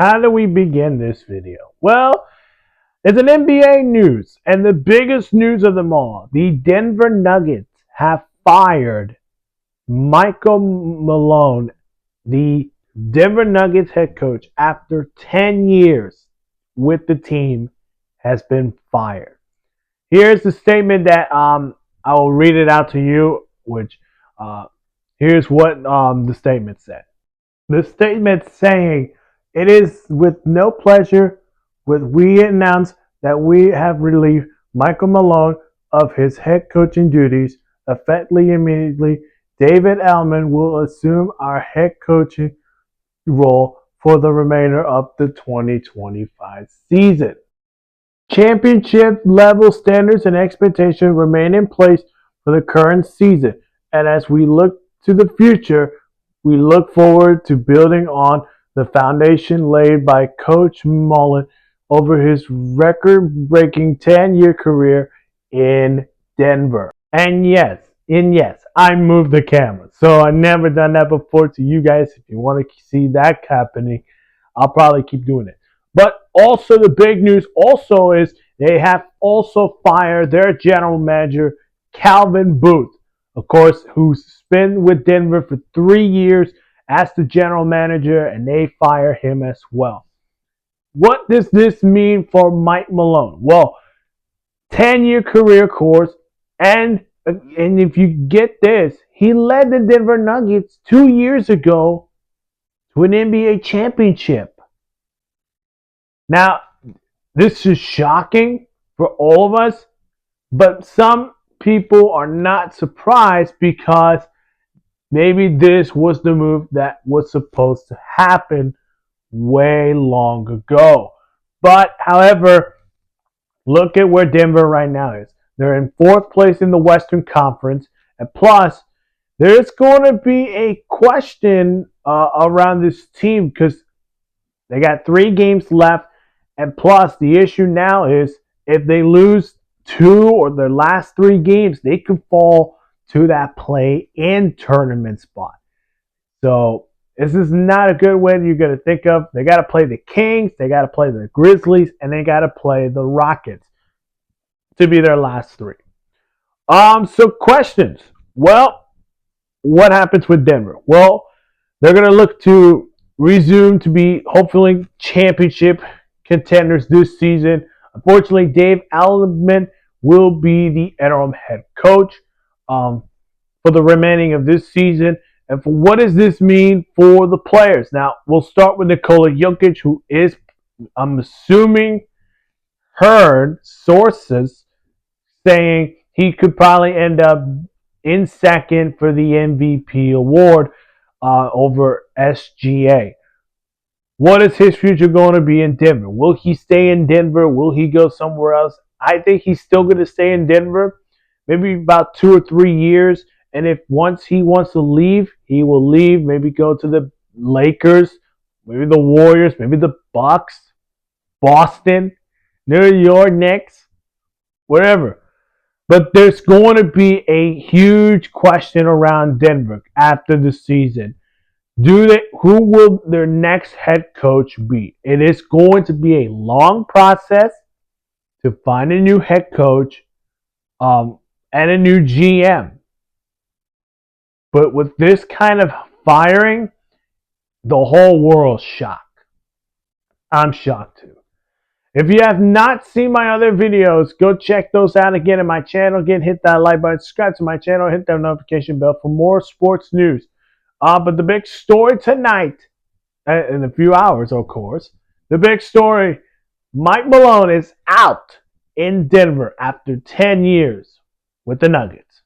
How do we begin this video? Well, it's an NBA news, and the biggest news of them all. The Denver Nuggets have fired Michael Malone, the Denver Nuggets head coach, after 10 years with the team, has been fired. Here's the statement that I will read it out to you, which uh, here's what the statement said. The statement saying, "It is with no pleasure with we announce that we have relieved Michael Malone of his head coaching duties. Effectively immediately, David Allman will assume our head coaching role for the remainder of the 2025 season. Championship level standards and expectations remain in place for the current season, and as we look to the future, we look forward to building on the foundation laid by Coach Mullen over his record-breaking 10-year career in Denver." And yes, I moved the camera. So I never done that before. To you guys, if you want to see that happening, I'll probably keep doing it. But also the big news also is they have also fired their general manager, Calvin Booth, of course, who's been with Denver for 3 years as the general manager, and they fire him as well. What does this mean for Mike Malone? Well, 10-year career course, and if you get this, he led the Denver Nuggets 2 years ago to an NBA championship. Now, this is shocking for all of us, but some people are not surprised because maybe this was the move that was supposed to happen way long ago. But, however, look at where Denver right now is. They're in fourth place in the Western Conference, and plus, there's going to be a question around this team because they got 3 games left. And plus, the issue now is if they lose 2 or their last 3 games, they could fall to that play-in tournament spot. So this is not a good win you're going to think of. They got to play the Kings, they got to play the Grizzlies, and they got to play the Rockets to be their last 3. So questions. Well, what happens with Denver? Well, they're going to look to resume to be hopefully championship contenders this season. Unfortunately, Dave Allman will be the interim head coach for the remaining of this season. And for what does this mean for the players? Now, we'll start with Nikola Jokic, who is, I'm assuming, heard sources saying he could probably end up in second for the MVP award over SGA. What is his future going to be in Denver? Will he stay in Denver? Will he go somewhere else? I think he's still going to stay in Denver, maybe about 2 or 3 years. And if once he wants to leave, he will leave. Maybe go to the Lakers, maybe the Warriors, maybe the Bucks, Boston, New York Knicks, wherever. But there's going to be a huge question around Denver after the season. Who will their next head coach be? It is going to be a long process to find a new head coach and a new GM. But with this kind of firing, the whole world's shocked. I'm shocked too. If you have not seen my other videos, go check those out again in my channel. Again, hit that like button, subscribe to my channel, hit that notification bell for more sports news. But the big story tonight, in a few hours, of course, the big story, Mike Malone is out in Denver after 10 years with the Nuggets.